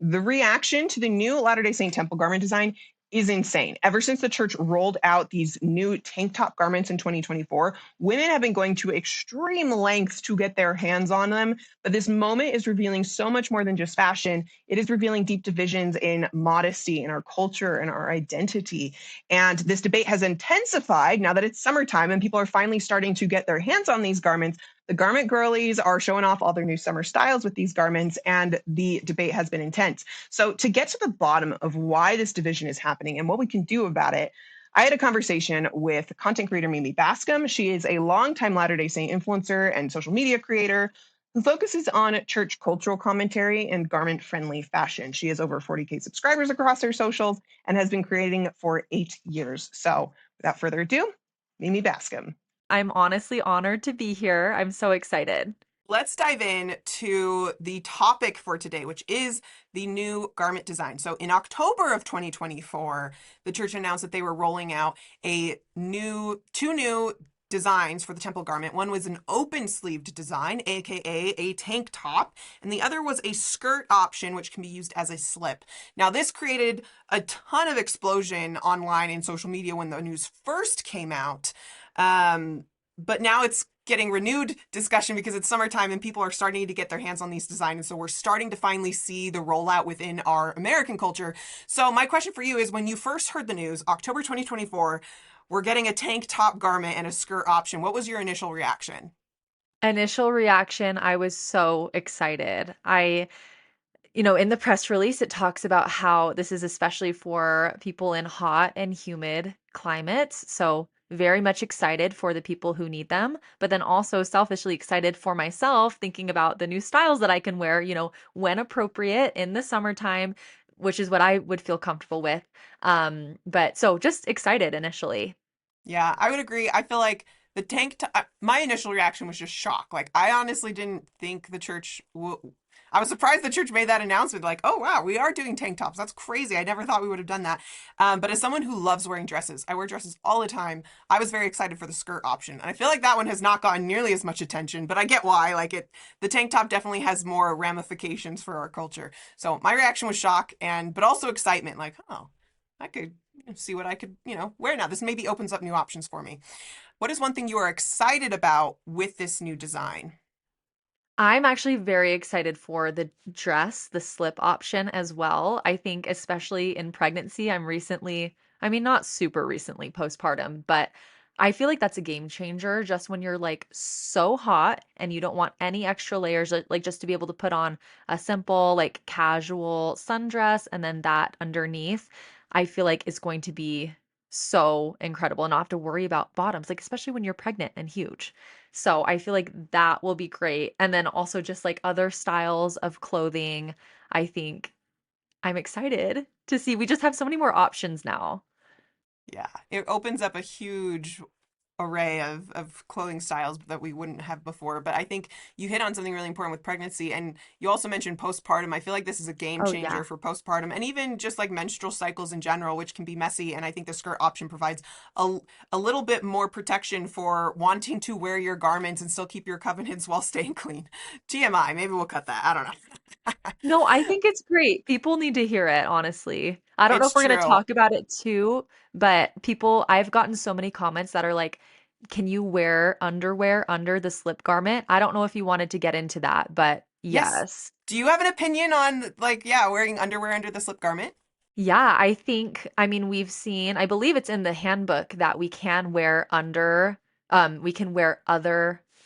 The reaction to the new Latter-day Saint temple garment design is insane. Ever since the church rolled out these new tank top garments in 2024, women have been going to extreme lengths to get their hands on them. But this moment is revealing so much more than just fashion. It is revealing deep divisions in modesty, in our culture, and our identity. And this debate has intensified now that it's summertime and people are finally starting to get their hands on these garments. The garment girlies are showing off all their new summer styles with these garments, and the debate has been intense. So, to get to the bottom of why this division is happening and what we can do about it, I had a conversation with content creator Mimi Bascom. She is a longtime Latter day Saint influencer and social media creator who focuses on church cultural commentary and garment friendly fashion. She has over 40K subscribers across her socials and has been creating for 8 years. So, without further ado, Mimi Bascom. I'm honestly honored to be here. I'm so excited. Let's dive in to the topic for today, which is the new garment design. So in October of 2024, the church announced that they were rolling out two new designs for the temple garment. One was an open sleeved design, aka a tank top, and the other was a skirt option, which can be used as a slip. Now, this created a ton of explosion online in social media when the news first came out. But now it's getting renewed discussion because it's summertime and people are starting to get their hands on these designs. And so we're starting to finally see the rollout within our American culture. So my question for you is, when you first heard the news, October 2024, we're getting a tank top garment and a skirt option. What was your initial reaction? Initial reaction, I was so excited. In the press release, it talks about how this is especially for people in hot and humid climates. So, very much excited for the people who need them, but then also selfishly excited for myself, thinking about the new styles that I can wear, when appropriate in the summertime, which is what I would feel comfortable with. But so just excited initially. Yeah, I would agree. I feel like my initial reaction was just shock. Like, I honestly didn't think the I was surprised the church made that announcement. Like, oh wow, we are doing tank tops. That's crazy. I never thought we would have done that. But as someone who loves wearing dresses, I wear dresses all the time. I was very excited for the skirt option, and I feel like that one has not gotten nearly as much attention. But I get why. The tank top definitely has more ramifications for our culture. So my reaction was shock but also excitement. Like, oh, I could see what I could, wear now. This maybe opens up new options for me. What is one thing you are excited about with this new design? I'm actually very excited for the slip option as well. I think especially in pregnancy, I mean, not super recently postpartum, but I feel like that's a game changer just when you're like so hot and you don't want any extra layers, like just to be able to put on a simple, like casual sundress and then that underneath, I feel like is going to be so incredible and not have to worry about bottoms, like especially when you're pregnant and huge. So I feel like that will be great. And then also just like other styles of clothing, I think I'm excited to see. We just have so many more options now. Yeah, it opens up a huge array of clothing styles that we wouldn't have before. But I think you hit on something really important with pregnancy. And you also mentioned postpartum. I feel like this is a game Oh yeah. changer for postpartum and even just like menstrual cycles in general, which can be messy. And I think the skirt option provides a little bit more protection for wanting to wear your garments and still keep your covenants while staying clean. TMI, maybe we'll cut that. I don't know. No, I think it's great. People need to hear it, honestly. I don't know It's if we're going to true. talk about it too, but I've gotten so many comments that are like, can you wear underwear under the slip garment? I don't know if you wanted to get into that, but Yes. yes. Do you have an opinion on wearing underwear under the slip garment? Yeah, I mean, I believe it's in the handbook that we can wear other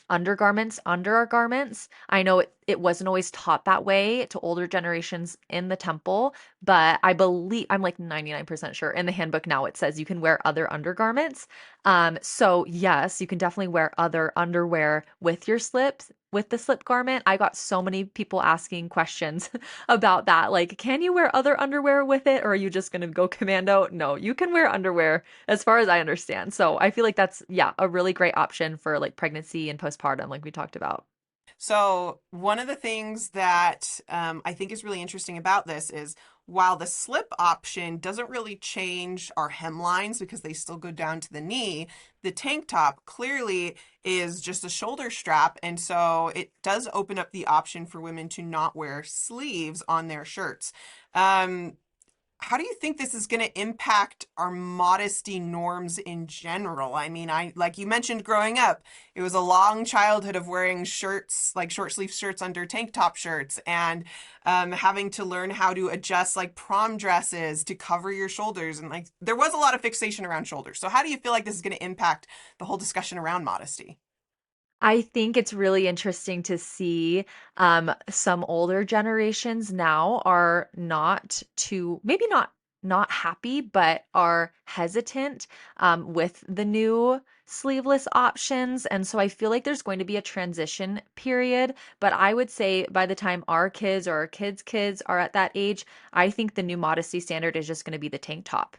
undergarments under our garments. I know it wasn't always taught that way to older generations in the temple, but I'm like 99% sure in the handbook now it says you can wear other undergarments. So yes, you can definitely wear other underwear with the slip garment. I got so many people asking questions about that. Like, can you wear other underwear with it, or are you just going to go commando? No, you can wear underwear as far as I understand. So I feel like that's, yeah, a really great option for like pregnancy and postpartum, like we talked about. So, one of the things that I think is really interesting about this is while the slip option doesn't really change our hemlines because they still go down to the knee, the tank top clearly is just a shoulder strap. And so it does open up the option for women to not wear sleeves on their shirts. Um, how do you think this is going to impact our modesty norms in general? I mean, I like you mentioned growing up, it was a long childhood of wearing shirts, like short sleeve shirts under tank top shirts, and having to learn how to adjust like prom dresses to cover your shoulders. And like there was a lot of fixation around shoulders. So, how do you feel like this is going to impact the whole discussion around modesty? I think it's really interesting to see some older generations now are not too, maybe not happy, but are hesitant with the new sleeveless options. And so I feel like there's going to be a transition period. But I would say by the time our kids or our kids' kids are at that age, I think the new modesty standard is just going to be the tank top.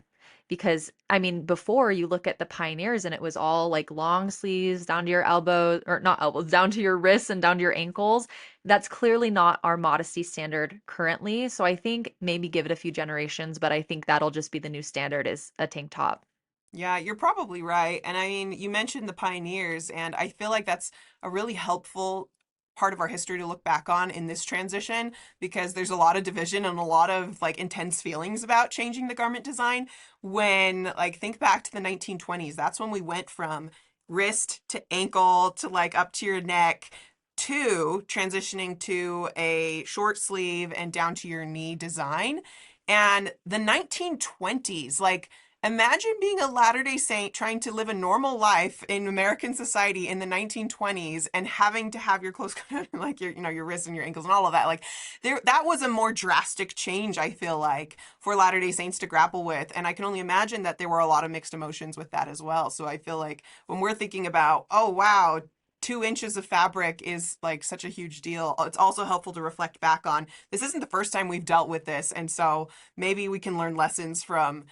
Because I mean, before you look at the pioneers and it was all like long sleeves down to your elbows, or not elbows, down to your wrists and down to your ankles. That's clearly not our modesty standard currently. So I think maybe give it a few generations, but I think that'll just be the new standard is a tank top. Yeah, you're probably right. And I mean, you mentioned the pioneers, and I feel like that's a really helpful part of our history to look back on in this transition because there's a lot of division and a lot of like intense feelings about changing the garment design. When like think back to the 1920s, that's when we went from wrist to ankle to like up to your neck to transitioning to a short sleeve and down to your knee design. And the 1920s, like imagine being a Latter-day Saint trying to live a normal life in American society in the 1920s and having to have your clothes covered like your your wrists and your ankles and all of that. Like there that was a more drastic change I feel like for Latter-day Saints to grapple with, and I can only imagine that there were a lot of mixed emotions with that as well. So I feel like when we're thinking about, oh wow, 2 inches of fabric is like such a huge deal. It's also helpful to reflect back on this isn't the first time we've dealt with this, and so maybe we can learn lessons from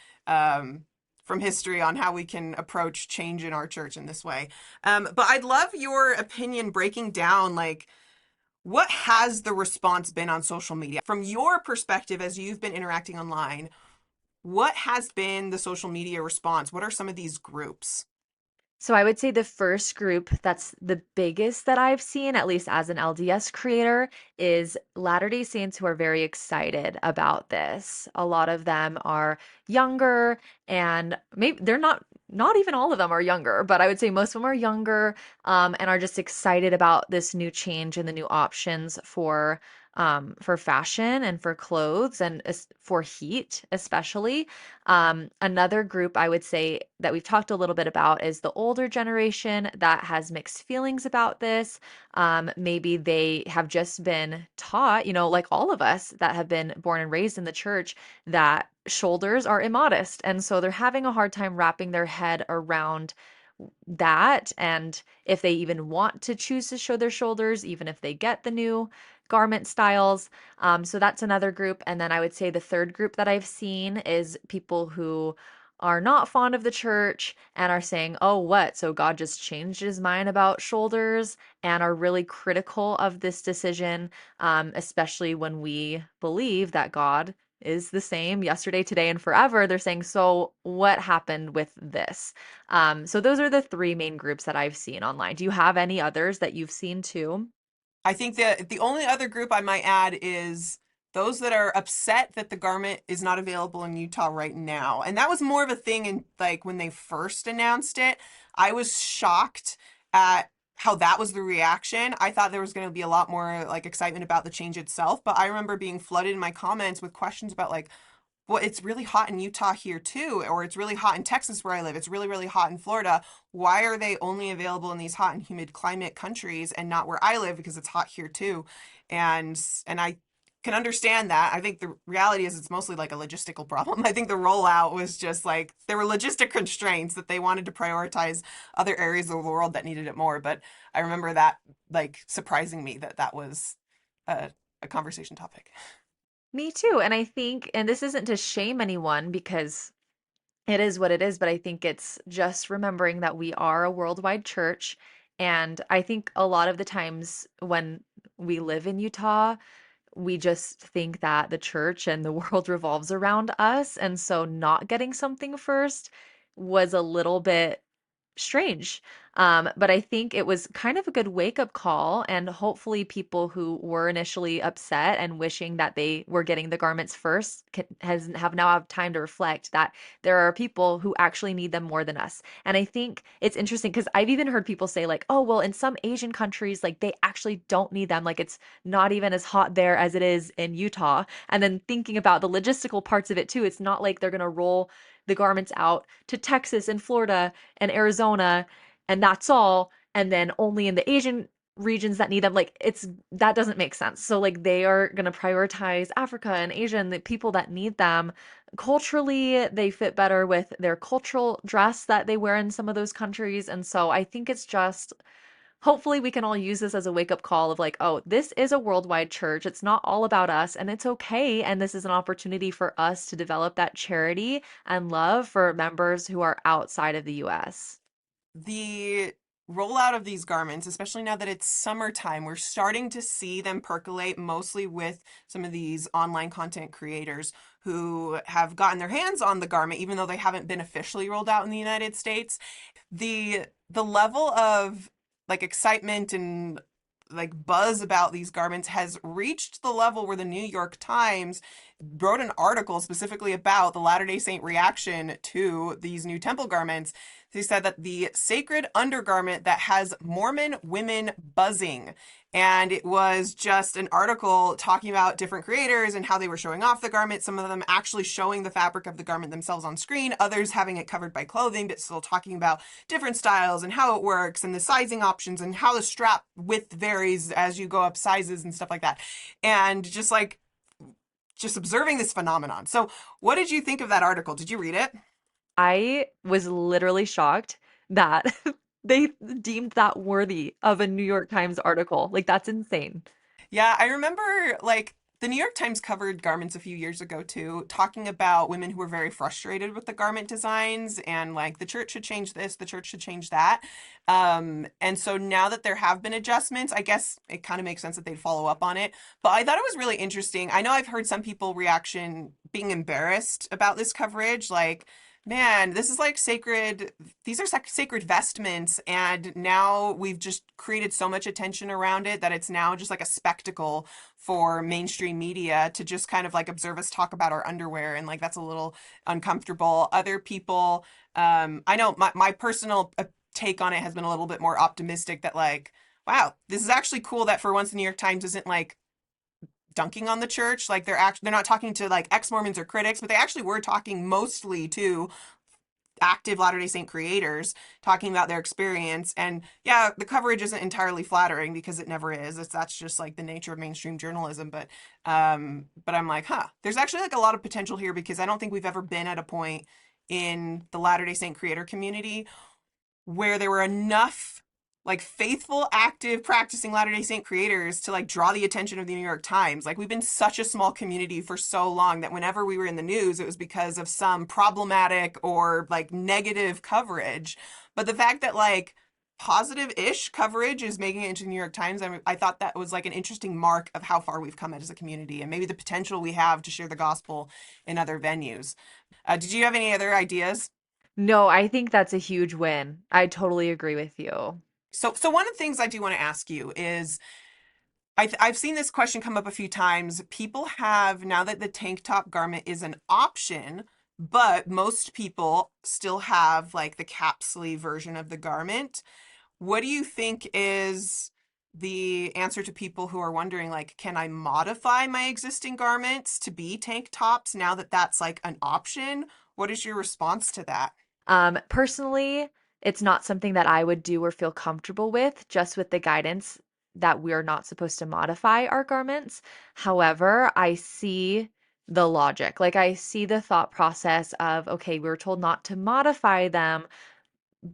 history on how we can approach change in our church in this way. But I'd love your opinion breaking down like what has the response been on social media from your perspective as you've been interacting online. What has been the social media response? What are some of these groups? So I would say the first group that's the biggest that I've seen, at least as an LDS creator, is Latter-day Saints who are very excited about this. A lot of them are younger and maybe they're not even all of them are younger, but I would say most of them are younger and are just excited about this new change and the new options for fashion and for clothes and for heat, especially. Another group I would say that we've talked a little bit about is the older generation that has mixed feelings about this. Maybe they have just been taught, like all of us that have been born and raised in the church, that shoulders are immodest. And so they're having a hard time wrapping their head around that. And if they even want to choose to show their shoulders, even if they get the new garment styles. So that's another group. And then I would say the third group that I've seen is people who are not fond of the church and are saying, oh, what? So God just changed his mind about shoulders and are really critical of this decision, especially when we believe that God is the same yesterday, today, and forever. They're saying, so what happened with this? So those are the three main groups that I've seen online. Do you have any others that you've seen too? I think that the only other group I might add is those that are upset that the garment is not available in Utah right now. And that was more of a thing in like when they first announced it. I was shocked at how that was the reaction. I thought there was going to be a lot more like excitement about the change itself, but I remember being flooded in my comments with questions about like, well, it's really hot in Utah here too, or it's really hot in Texas where I live. It's really, really hot in Florida. Why are they only available in these hot and humid climate countries and not where I live because it's hot here too? And I can understand that. I think the reality is it's mostly like a logistical problem. I think the rollout was just like there were logistic constraints that they wanted to prioritize other areas of the world that needed it more. But I remember that like surprising me that that was a, a conversation topic. Me too. And I think, and this isn't to shame anyone because it is what it is, but I think it's just remembering that we are a worldwide church And I think a lot of the times when we live in Utah, we just think that the church and the world revolves around us. And so not getting something first was a little bit strange. But I think it was kind of a good wake-up call, and hopefully people who were initially upset and wishing that they were getting the garments first have now have time to reflect that there are people who actually need them more than us. And I think it's interesting because I've even heard people say like, "Oh, well, in some Asian countries, like they actually don't need them. Like it's not even as hot there as it is in Utah." And then thinking about the logistical parts of it too, it's not like they're going to roll the garments out to Texas and Florida and Arizona, and that's all. And then only in the Asian regions that need them. Like it's that doesn't make sense. So like they are going to prioritize Africa and Asia and the people that need them. Culturally, they fit better with their cultural dress that they wear in some of those countries. And so I think it's just hopefully we can all use this as a wake up call of like, oh, this is a worldwide church. It's not all about us and it's okay. And this is an opportunity for us to develop that charity and love for members who are outside of the US. The rollout of these garments, especially now that it's summertime, we're starting to see them percolate mostly with some of these online content creators who have gotten their hands on the garment, even though they haven't been officially rolled out in the United States. The level of like excitement and like buzz about these garments has reached the level where the New York Times wrote an article specifically about the Latter-day Saint reaction to these new temple garments. They said that the sacred undergarment that has Mormon women buzzing. And it was just an article talking about different creators and how they were showing off the garment. Some of them actually showing the fabric of the garment themselves on screen, others having it covered by clothing, but still talking about different styles and how it works and the sizing options and how the strap width varies as you go up sizes and stuff like that. And just observing this phenomenon. So, what did you think of that article? Did you read it? I was literally shocked that they deemed that worthy of a New York Times article. Like, that's insane. Yeah, I remember like the New York Times covered garments a few years ago too, talking about women who were very frustrated with the garment designs and like the church should change this, the church should change that. And so now that there have been adjustments, I guess it kind of makes sense that they'd follow up on it. But I thought it was really interesting. I know I've heard some people reaction being embarrassed about this coverage, like, man, this is like sacred, these are sacred vestments, and now we've just created so much attention around it that it's now just like a spectacle for mainstream media to just kind of like observe us talk about our underwear, and like that's a little uncomfortable. Other people, I know my personal take on it has been a little bit more optimistic that like, wow, this is actually cool that for once the New York Times isn't like dunking on the church. Like they're not talking to like ex-Mormons or critics, but they actually were talking mostly to active Latter-day Saint creators talking about their experience. And yeah, the coverage isn't entirely flattering because it never is. That's just like the nature of mainstream journalism. But I'm like, huh, there's actually like a lot of potential here because I don't think we've ever been at a point in the Latter-day Saint creator community where there were enough like faithful, active, practicing Latter-day Saint creators to like draw the attention of the New York Times. Like we've been such a small community for so long that whenever we were in the news, it was because of some problematic or like negative coverage. But the fact that like positive-ish coverage is making it into the New York Times, I thought that was like an interesting mark of how far we've come as a community and maybe the potential we have to share the gospel in other venues. Did you have any other ideas? No, I think that's a huge win. I totally agree with you. So one of the things I do want to ask you is I've seen this question come up a few times. People have, now that the tank top garment is an option, but most people still have like the cap sleeve version of the garment. What do you think is the answer to people who are wondering, like, can I modify my existing garments to be tank tops now that that's like an option? What is your response to that? Personally, it's not something that I would do or feel comfortable with, just with the guidance that we're not supposed to modify our garments. However, I see the logic. Like, I see the thought process of, okay, we were told not to modify them,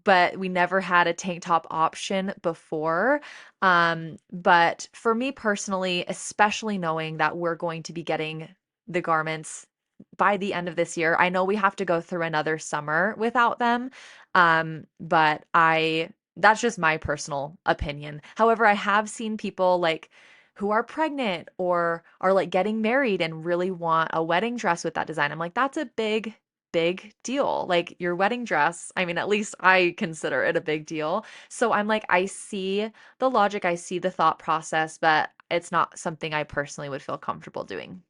but we never had a tank top option before. But for me personally, especially knowing that we're going to be getting the garments by the end of this year, I know we have to go through another summer without them. But I That's just my personal opinion. However, I have seen people like who are pregnant or are like getting married and really want a wedding dress with that design. I'm like, that's a big, big deal. Like your wedding dress, I mean, at least I consider it a big deal. So I'm like, I see the logic, I see the thought process, but it's not something I personally would feel comfortable doing.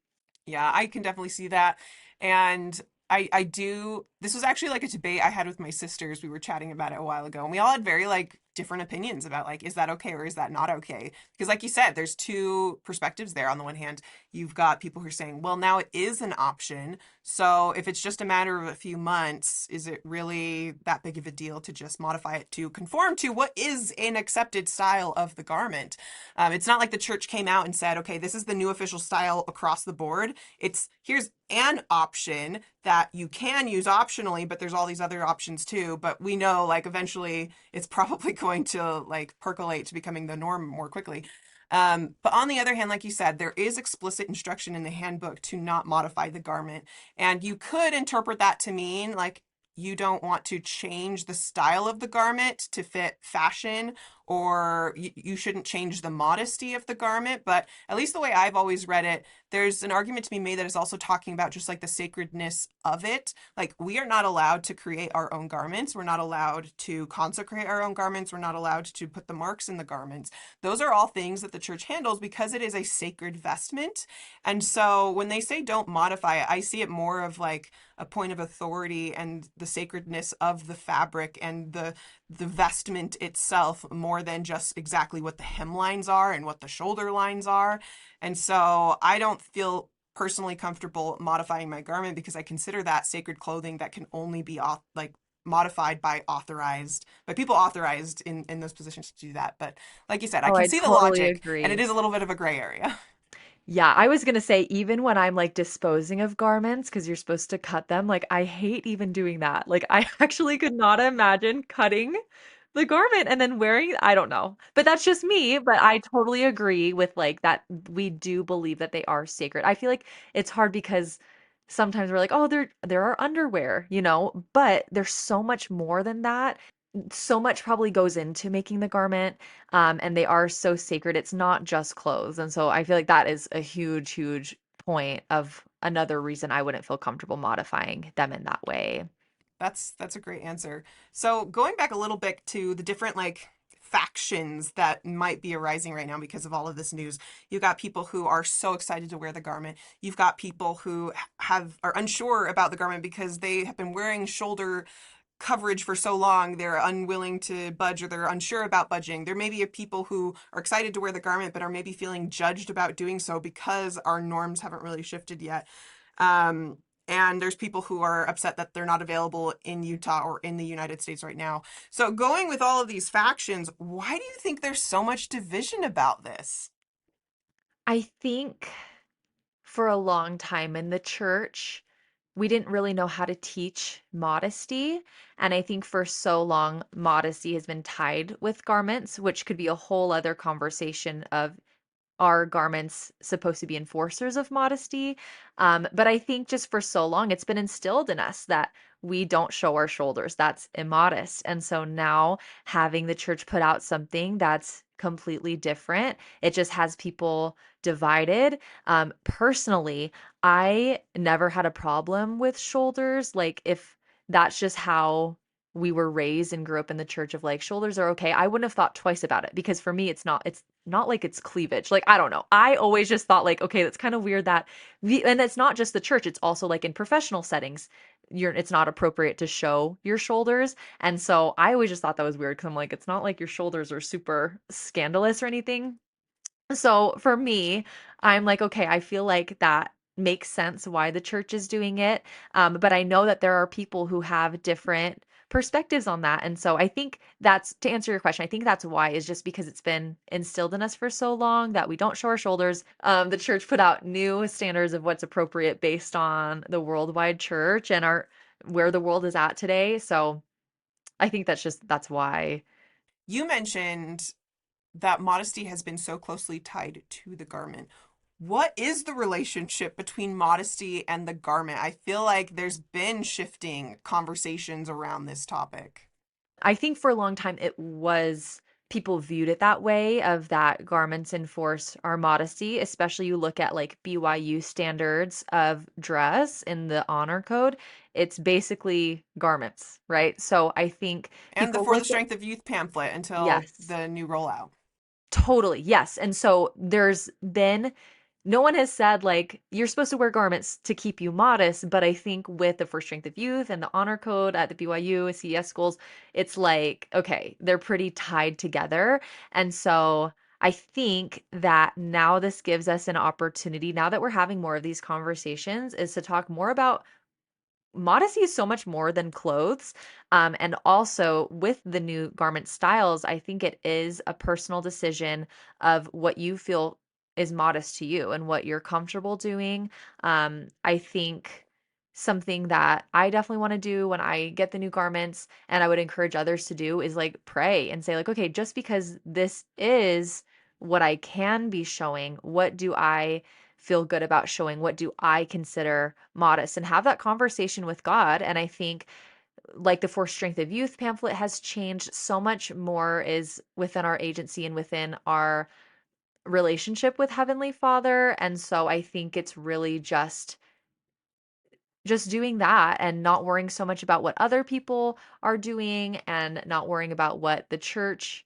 Yeah, I can definitely see that. And I do, this was actually like a debate I had with my sisters. We were chatting about it a while ago, and we all had very like different opinions about like, is that okay or is that not okay? Because like you said, there's two perspectives there. On the one hand, you've got people who are saying, well, now it is an option. So if it's just a matter of a few months, is it really that big of a deal to just modify it to conform to what is an accepted style of the garment? It's not like the church came out and said, okay, this is the new official style across the board. It's here's an option that you can use optionally, but there's all these other options too. But we know like eventually it's probably going to like percolate to becoming the norm more quickly. But on the other hand, like you said, there is explicit instruction in the handbook to not modify the garment. And you could interpret that to mean like you don't want to change the style of the garment to fit fashion, or you shouldn't change the modesty of the garment. But at least the way I've always read it, there's an argument to be made that is also talking about just like the sacredness of it. Like we are not allowed to create our own garments. We're not allowed to consecrate our own garments. We're not allowed to put the marks in the garments. Those are all things that the church handles because it is a sacred vestment. And so when they say don't modify it, I see it more of like a point of authority and the sacredness of the fabric and the vestment itself more than just exactly what the hemlines are and what the shoulder lines are. And so I don't feel personally comfortable modifying my garment because I consider that sacred clothing that can only be like modified by people authorized in those positions to do that. But like you said, I Oh, can I see the totally logic, and it agree. is a little bit of a gray area. Yeah, I was gonna say even when I'm like disposing of garments, because you're supposed to cut them, like I hate even doing that. Like I actually could not imagine cutting the garment and then wearing, I don't know. But that's just me, but I totally agree with like that we do believe that they are sacred. I feel like it's hard because sometimes we're like, oh, there are underwear, but there's so much more than that. So much probably goes into making the garment, and they are so sacred. It's not just clothes. And so I feel like that is a huge, huge point of another reason I wouldn't feel comfortable modifying them in that way. That's a great answer. So going back a little bit to the different like factions that might be arising right now because of all of this news. You've got people who are so excited to wear the garment. You've got people who are unsure about the garment because they have been wearing shoulder coverage for so long they're unwilling to budge or they're unsure about budging. There may be people who are excited to wear the garment but are maybe feeling judged about doing so because our norms haven't really shifted yet. Um, and there's people who are upset that they're not available in Utah or in the United States right now. So going with all of these factions, why do you think there's so much division about this? I think for a long time in the church, we didn't really know how to teach modesty. And I think for so long, modesty has been tied with garments, which could be a whole other conversation of are garments supposed to be enforcers of modesty? But I think just for so long, it's been instilled in us that we don't show our shoulders. That's immodest. And so now having the church put out something that's completely different, it just has people divided. Personally, I never had a problem with shoulders. Like if that's just how we were raised and grew up in the church of like shoulders are okay, I wouldn't have thought twice about it because for me it's not like it's cleavage. Like I don't know. I always just thought like okay, that's kind of weird that and it's not just the church, it's also like in professional settings. It's not appropriate to show your shoulders. And so I always just thought that was weird because I'm like it's not like your shoulders are super scandalous or anything. So for me, I'm like, okay, I feel like that makes sense why the church is doing it. But I know that there are people who have different perspectives on that. And so I think that's to answer your question, I think that's why is just because it's been instilled in us for so long that we don't show our shoulders. The church put out new standards of what's appropriate based on the worldwide church and our where the world is at today. So I think that's why. You mentioned that modesty has been so closely tied to the garment. What is the relationship between modesty and the garment? I feel like there's been shifting conversations around this topic. I think for a long time it was people viewed it that way of that garments enforce our modesty, especially you look at like BYU standards of dress in the honor code. It's basically garments, right? So I think And the people For the look at Strength of Youth pamphlet until yes. the new rollout. Totally. Yes. And so there's been no one has said like you're supposed to wear garments to keep you modest, but I think with the First Strength of Youth and the honor code at the BYU CES schools, it's like okay, they're pretty tied together. And so I think that now this gives us an opportunity now that we're having more of these conversations is to talk more about modesty is so much more than clothes. And also with the new garment styles, I think it is a personal decision of what you feel is modest to you and what you're comfortable doing. I think something that I definitely want to do when I get the new garments and I would encourage others to do is like pray and say, like, okay, just because this is what I can be showing, what do I feel good about showing? What do I consider modest? And have that conversation with God. And I think, like the For Strength of Youth pamphlet has changed, so much more is within our agency and within our relationship with Heavenly Father. And so I think it's really just doing that and not worrying so much about what other people are doing and not worrying about what the church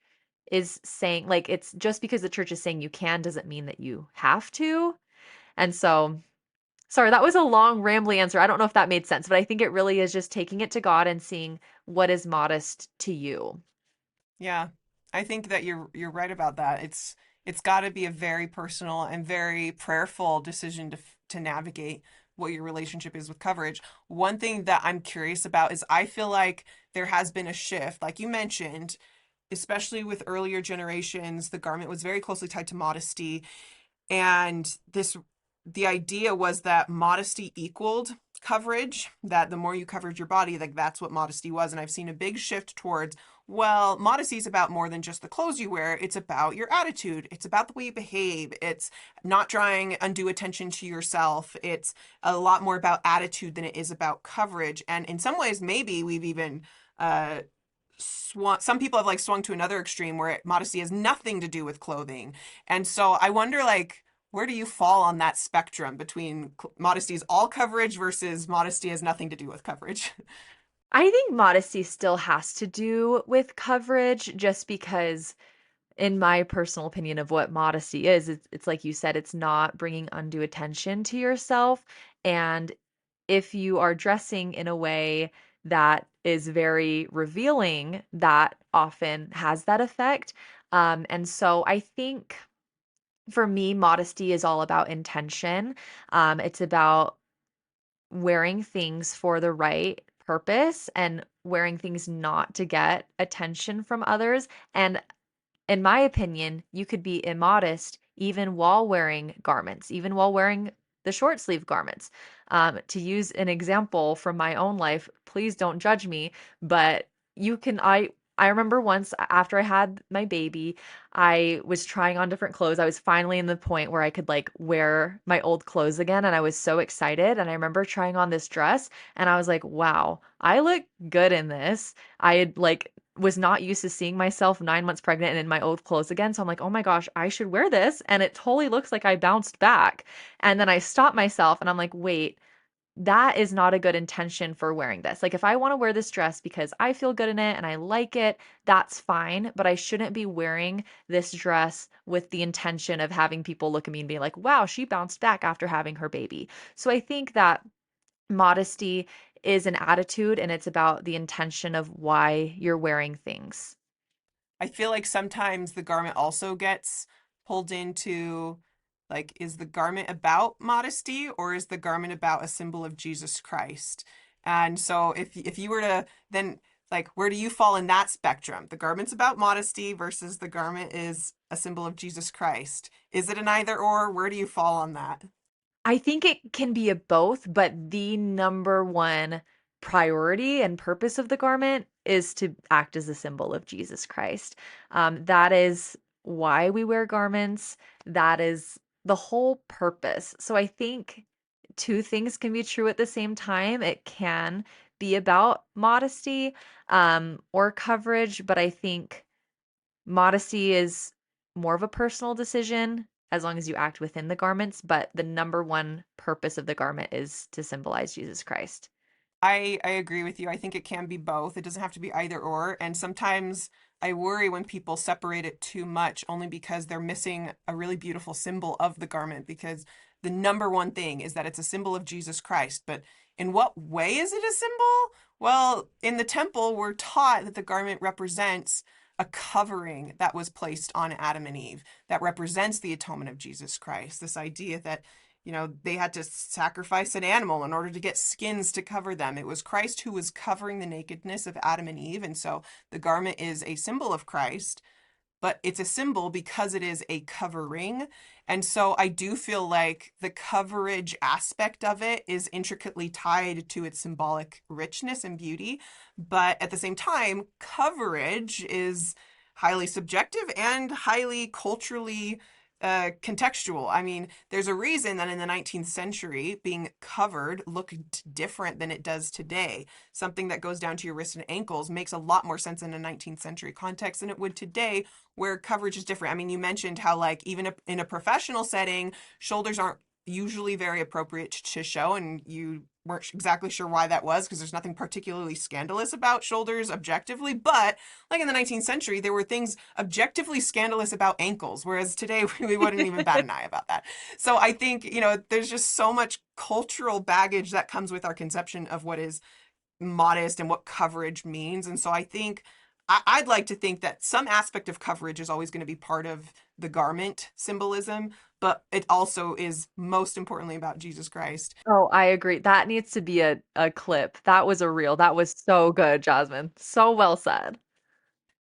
is saying. Like it's just because the church is saying you can doesn't mean that you have to. And so sorry, that was a long, rambly answer. I don't know if that made sense, but I think it really is just taking it to God and seeing what is modest to you. Yeah, I think that you're right about that. It's got to be a very personal and very prayerful decision to navigate what your relationship is with coverage. One thing that I'm curious about is I feel like there has been a shift, like you mentioned, especially with earlier generations, the garment was very closely tied to modesty, and the idea was that modesty equaled coverage, that the more you covered your body, like that's what modesty was. And I've seen a big shift towards, well, modesty is about more than just the clothes you wear. It's about your attitude. It's about the way you behave. It's not drawing undue attention to yourself. It's a lot more about attitude than it is about coverage. And in some ways, maybe we've even some people have like swung to another extreme where modesty has nothing to do with clothing. And so I wonder, like, where do you fall on that spectrum between modesty is all coverage versus modesty has nothing to do with coverage? I think modesty still has to do with coverage just because, in my personal opinion of what modesty is, it's like you said, it's not bringing undue attention to yourself. And if you are dressing in a way that is very revealing, that often has that effect. And so I think for me, modesty is all about intention. It's about wearing things for the right purpose and wearing things not to get attention from others. And in my opinion, you could be immodest even while wearing garments, even while wearing the short sleeve garments. To use an example from my own life, please don't judge me, but you can, I remember once after I had my baby, I was trying on different clothes. I was finally in the point where I could like wear my old clothes again, and I was so excited. And I remember trying on this dress, and I was like, wow, I look good in this. I had like was not used to seeing myself 9 months pregnant and in my old clothes again. So I'm like, oh my gosh, I should wear this. And it totally looks like I bounced back. And then I stopped myself and I'm like, wait, that is not a good intention for wearing this. Like, if I want to wear this dress because I feel good in it and I like it, that's fine. But I shouldn't be wearing this dress with the intention of having people look at me and be like, wow, she bounced back after having her baby. So I think that modesty is an attitude and it's about the intention of why you're wearing things. I feel like sometimes the garment also gets pulled into, like, is the garment about modesty or is the garment about a symbol of Jesus Christ? And so if you were to then, like, where do you fall in that spectrum? The garment's about modesty versus the garment is a symbol of Jesus Christ. Is it an either or? Where do you fall on that? I think it can be a both, but the number one priority and purpose of the garment is to act as a symbol of Jesus Christ. That is why we wear garments. That is the whole purpose. So I think two things can be true at the same time. It can be about modesty or coverage, but I think modesty is more of a personal decision as long as you act within the garments, but the number one purpose of the garment is to symbolize Jesus Christ. I agree with you. I think it can be both. It doesn't have to be either or. And sometimes I worry when people separate it too much only because they're missing a really beautiful symbol of the garment, because the number one thing is that it's a symbol of Jesus Christ. But in what way is it a symbol? Well, in the temple, we're taught that the garment represents a covering that was placed on Adam and Eve that represents the atonement of Jesus Christ. This idea that they had to sacrifice an animal in order to get skins to cover them. It was Christ who was covering the nakedness of Adam and Eve. And so the garment is a symbol of Christ, but it's a symbol because it is a covering. And so I do feel like the coverage aspect of it is intricately tied to its symbolic richness and beauty. But at the same time, coverage is highly subjective and highly culturally contextual. I mean, there's a reason that in the 19th century, being covered looked different than it does today. Something that goes down to your wrists and ankles makes a lot more sense in a 19th century context than it would today, where coverage is different. I mean, you mentioned how, like, even in a professional setting, shoulders aren't usually very appropriate to show, and you weren't exactly sure why that was, because there's nothing particularly scandalous about shoulders objectively. But like in the 19th century, there were things objectively scandalous about ankles, whereas today we wouldn't even bat an eye about that. So I think, there's just so much cultural baggage that comes with our conception of what is modest and what coverage means. And so I think I'd like to think that some aspect of coverage is always going to be part of the garment symbolism, but it also is most importantly about Jesus Christ. Oh, I agree. That needs to be a clip. That was a reel. That was so good, Jasmine. So well said.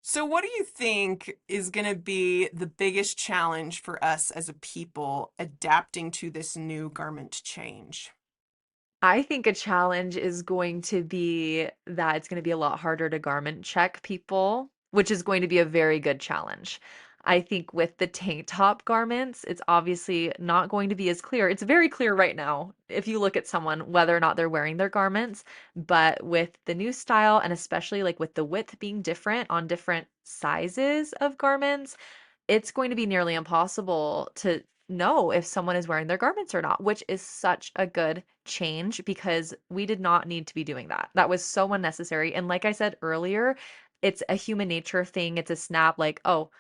So, what do you think is going to be the biggest challenge for us as a people adapting to this new garment change? I think a challenge is going to be that it's going to be a lot harder to garment check people, which is going to be a very good challenge. I think with the tank top garments, it's obviously not going to be as clear. It's very clear right now if you look at someone whether or not they're wearing their garments, but with the new style and especially like with the width being different on different sizes of garments, it's going to be nearly impossible to know if someone is wearing their garments or not, which is such a good change because we did not need to be doing that. That was so unnecessary. And like I said earlier, it's a human nature thing. It's a snap like, oh,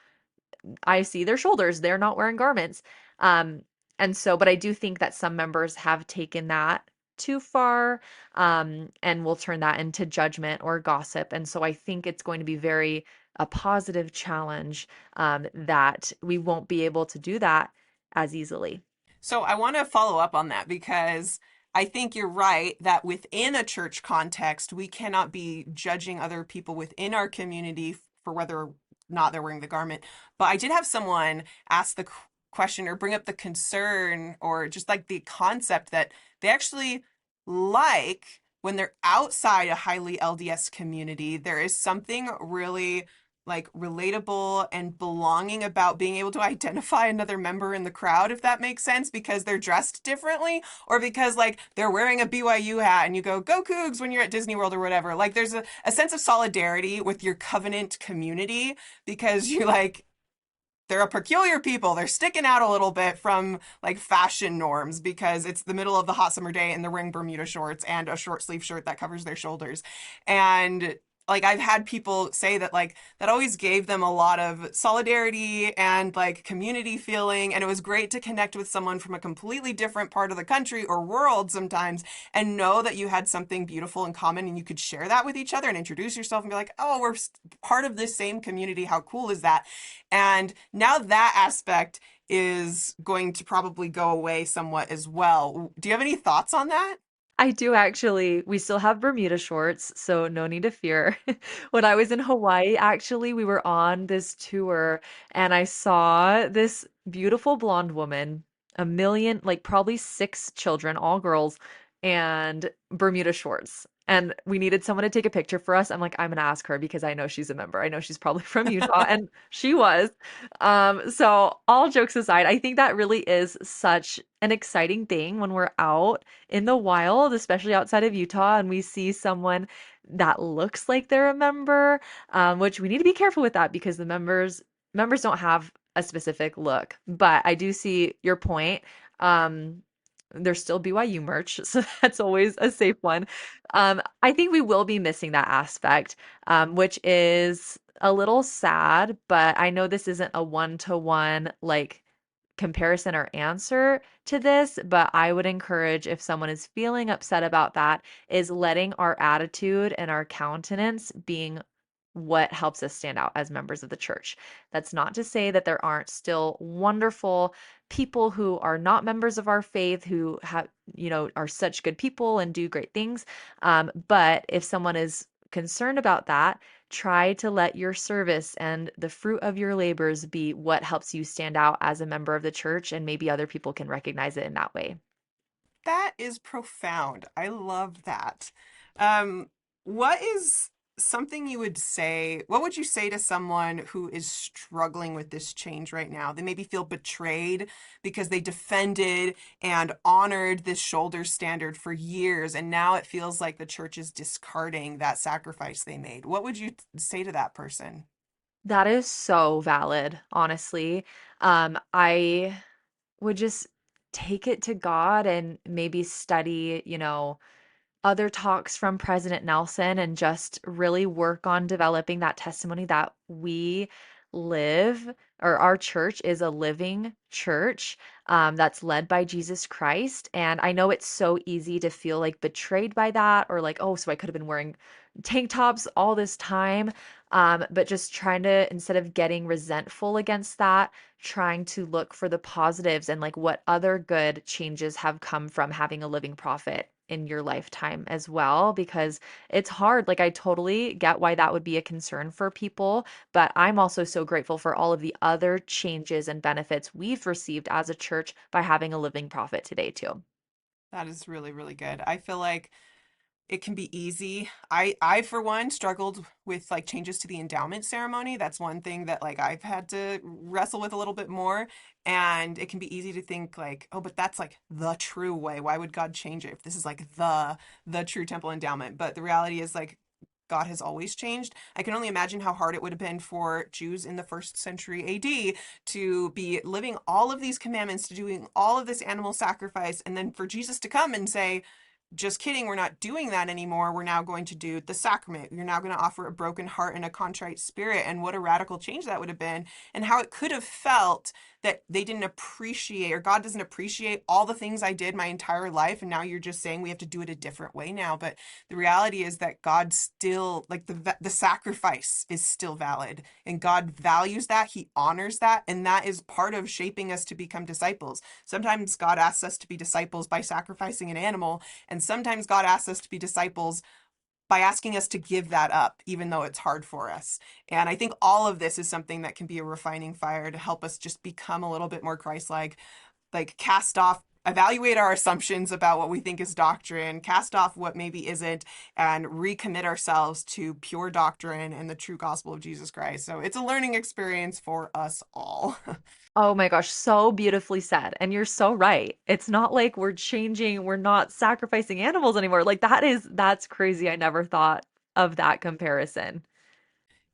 I see their shoulders. They're not wearing garments. Um, and so, but I do think that some members have taken that too far, and will turn that into judgment or gossip. And so I think it's going to be very a positive challenge, that we won't be able to do that as easily. So, I want to follow up on that because I think you're right that within a church context, we cannot be judging other people within our community for whether or not they're wearing the garment. But I did have someone ask the question or bring up the concern or just like the concept that they actually like when they're outside a highly LDS community, there is something really like relatable and belonging about being able to identify another member in the crowd, if that makes sense, because they're dressed differently or because like they're wearing a BYU hat and you go Cougs when you're at Disney World or whatever. Like there's a sense of solidarity with your covenant community because you like they're a peculiar people. They're sticking out a little bit from like fashion norms because it's the middle of the hot summer day and they're wearing Bermuda shorts and a short sleeve shirt that covers their shoulders. And like I've had people say that like that always gave them a lot of solidarity and like community feeling. And it was great to connect with someone from a completely different part of the country or world sometimes and know that you had something beautiful in common and you could share that with each other and introduce yourself and be like, oh, we're part of this same community. How cool is that? And now that aspect is going to probably go away somewhat as well. Do you have any thoughts on that? I do actually. We still have Bermuda shorts, so no need to fear. When I was in Hawaii, actually, we were on this tour and I saw this beautiful blonde woman, a million, like probably six children, all girls, and Bermuda shorts. And we needed someone to take a picture for us. I'm like, I'm gonna ask her because I know she's a member. I know she's probably from Utah, and she was. So all jokes aside, I think that really is such an exciting thing when we're out in the wild, especially outside of Utah, and we see someone that looks like they're a member, which we need to be careful with that because the members don't have a specific look. But I do see your point. Um, there's still BYU merch, so that's always a safe one. I think we will be missing that aspect, which is a little sad, but I know this isn't a one-to-one like comparison or answer to this, but I would encourage if someone is feeling upset about that, is letting our attitude and our countenance being what helps us stand out as members of the church. That's not to say that there aren't still wonderful people who are not members of our faith who have, are such good people and do great things. But if someone is concerned about that, try to let your service and the fruit of your labors be what helps you stand out as a member of the church, and maybe other people can recognize it in that way. That is profound. I love that. Um, what is something you would say? What would you say to someone who is struggling with this change right now? They maybe feel betrayed because they defended and honored this shoulder standard for years, and now it feels like the church is discarding that sacrifice they made. What would you say to that person? That is so valid, honestly. I would just take it to God and maybe study, other talks from President Nelson and just really work on developing that testimony that we live, or our church is a living church that's led by Jesus Christ. And I know it's so easy to feel like betrayed by that, or like, oh, so I could have been wearing tank tops all this time. But just trying to, instead of getting resentful against that, trying to look for the positives and like what other good changes have come from having a living prophet in your lifetime as well, because it's hard. Like, I totally get why that would be a concern for people, but I'm also so grateful for all of the other changes and benefits we've received as a church by having a living prophet today, too. That is really, really good. I feel like it can be easy. I for one struggled with like changes to the endowment ceremony. That's one thing that like I've had to wrestle with a little bit more. And it can be easy to think like, oh, but that's like the true way. Why would God change it if this is like the true temple endowment? But the reality is like God has always changed. I can only imagine how hard it would have been for Jews in the first century AD to be living all of these commandments, to doing all of this animal sacrifice, and then for Jesus to come and say, just kidding, we're not doing that anymore. We're now going to do the sacrament. You're now going to offer a broken heart and a contrite spirit. And what a radical change that would have been, and how it could have felt that they didn't appreciate, or God doesn't appreciate all the things I did my entire life. And now you're just saying we have to do it a different way now. But the reality is that God still, like the sacrifice is still valid, and God values that. He honors that. And that is part of shaping us to become disciples. Sometimes God asks us to be disciples by sacrificing an animal, and sometimes God asks us to be disciples by asking us to give that up, even though it's hard for us. And I think all of this is something that can be a refining fire to help us just become a little bit more Christ-like, like cast off, evaluate our assumptions about what we think is doctrine, cast off what maybe isn't, and recommit ourselves to pure doctrine and the true gospel of Jesus Christ. So it's a learning experience for us all. Oh my gosh, so beautifully said. And you're so right. It's not like we're changing, we're not sacrificing animals anymore. Like, that's crazy. I never thought of that comparison.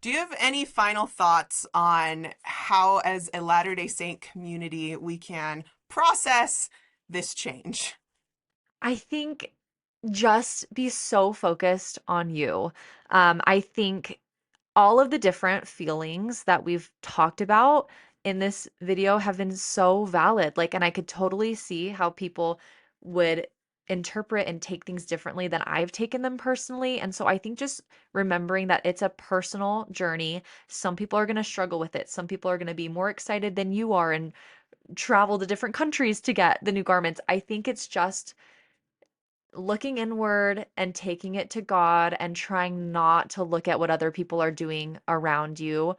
Do you have any final thoughts on how, as a Latter-day Saint community, we can process this change? I think just be so focused on you. I think all of the different feelings that we've talked about in this video have been so valid. Like, and I could totally see how people would interpret and take things differently than I've taken them personally. And so I think just remembering that it's a personal journey. Some people are going to struggle with it. Some people are going to be more excited than you are and travel to different countries to get the new garments. I think it's just looking inward and taking it to God and trying not to look at what other people are doing around you.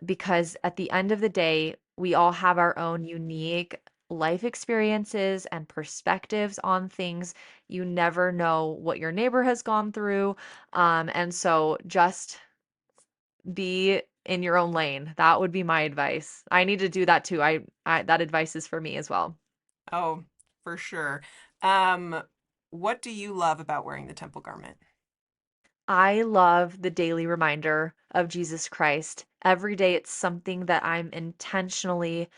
Because at the end of the day, we all have our own unique life experiences and perspectives on things. You never know what your neighbor has gone through. And so just be in your own lane. That would be my advice. I need to do that too. I that advice is for me as well. Oh, for sure. Um, what do you love about wearing the temple garment? I love the daily reminder of Jesus Christ. Every day it's something that I'm intentionally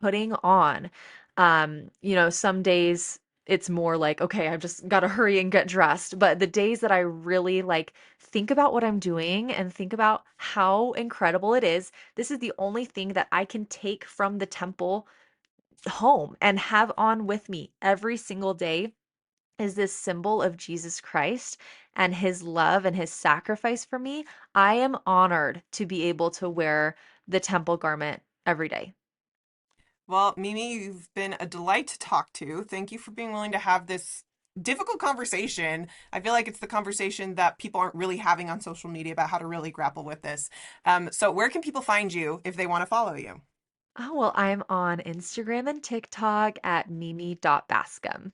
putting on. Some days it's more like, okay, I've just got to hurry and get dressed. But the days that I really like think about what I'm doing and think about how incredible it is, this is the only thing that I can take from the temple home and have on with me every single day is this symbol of Jesus Christ and his love and his sacrifice for me. I am honored to be able to wear the temple garment every day. Well, Mimi, you've been a delight to talk to. Thank you for being willing to have this difficult conversation. I feel like it's the conversation that people aren't really having on social media about how to really grapple with this. So where can people find you if they want to follow you? Oh, well, I'm on Instagram and TikTok at mimi.bascom.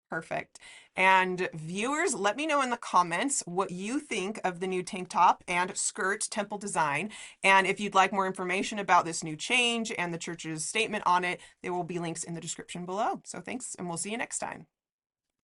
Perfect. And viewers, let me know in the comments what you think of the new tank top and skirt temple design. And if you'd like more information about this new change and the church's statement on it, there will be links in the description below. So thanks, and we'll see you next time.